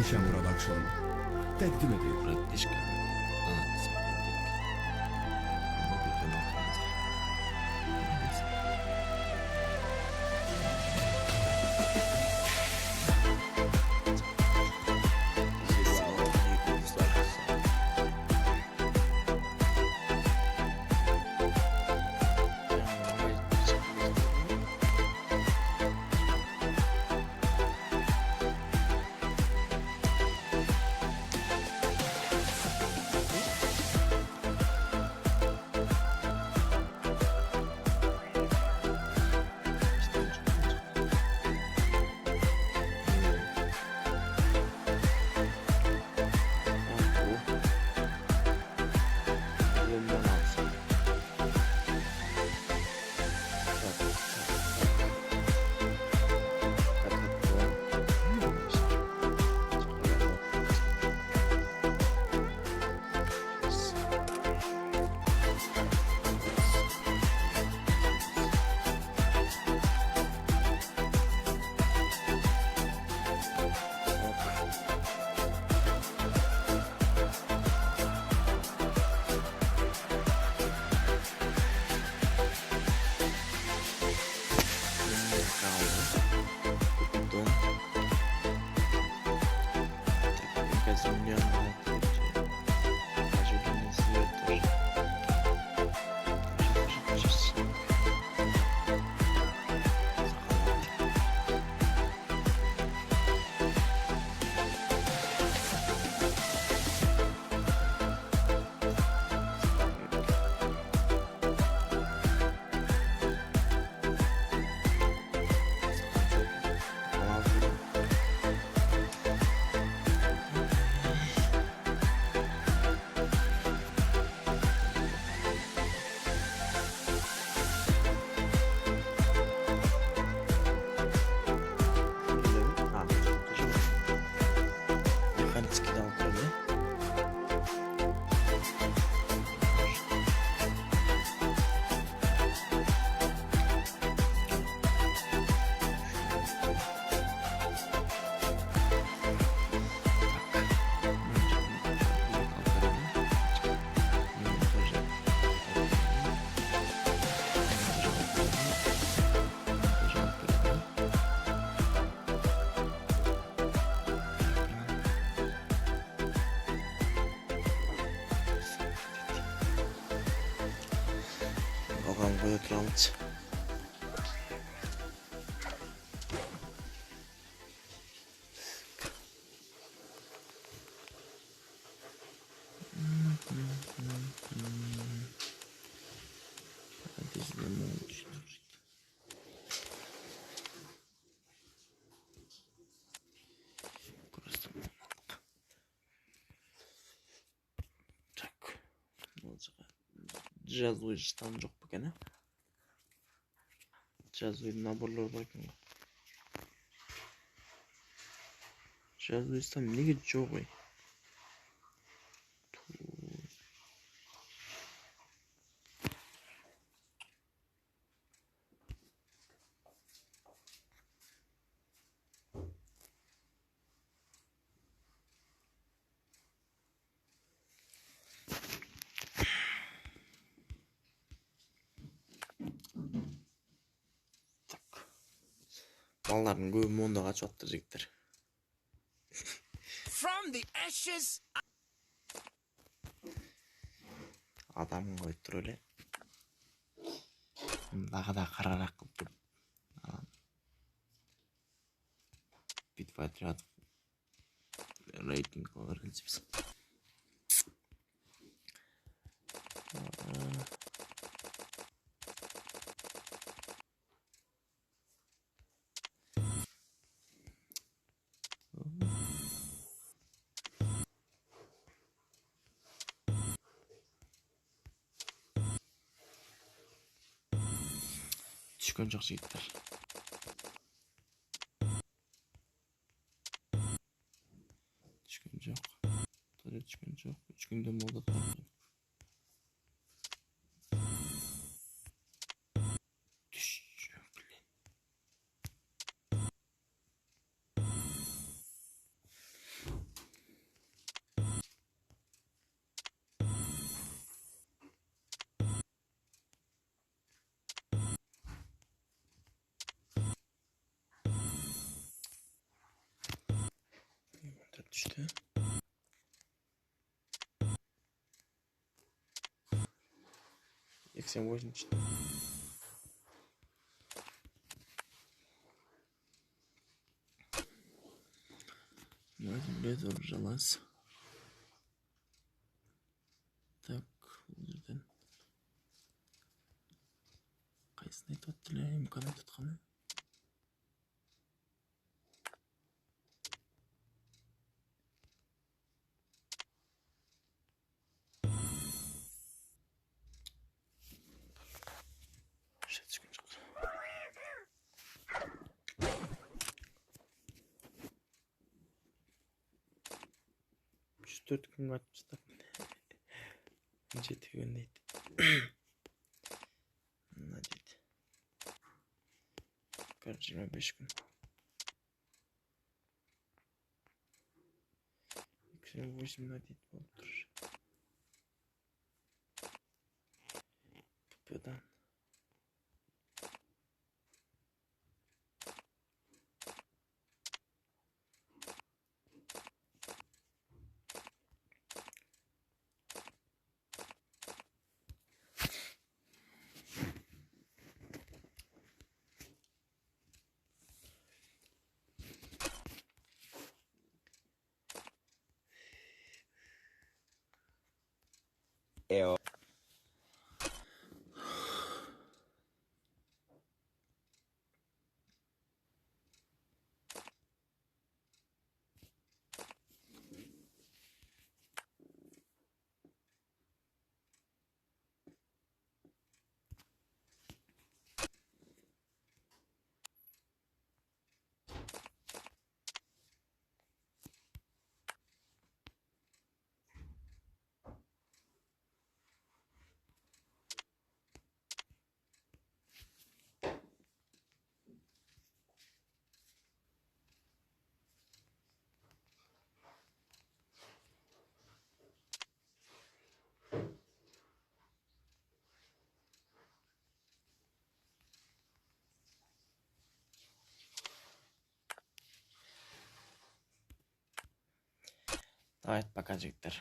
Nişan Production təqdim edir. Bratишка. Bakalım koyu oturalımız. Жазуыч там жоқ екен, ә? Жазуыч наборлар бар екен ғой. Жазуыч там неге жоқ ой? Балалардың көбі монда қачып атты жігіттер. Адамын қойып тұр өле. Дағы да қарарақ қылып тұр. Битфайтер атып рейтинг олар келсіпсің. Düşkün çok жігіттер. Düşkün жоқ. Тоже düşkün жоқ. 3 күнде молда тұрмайды. düştü. Eksen boyun düştü. Madem bez alacağız. Так, бұл жерден қайсысын айтып жатты эле, имкан айтып атканы. Ше түшкөн жок. 4 күн атып тастап. Жеті күн дейді. Мына дейді. 25 күн. 28 мына дейді болып тұр. Бұдан. Ew. Давайте пока, жігіттер.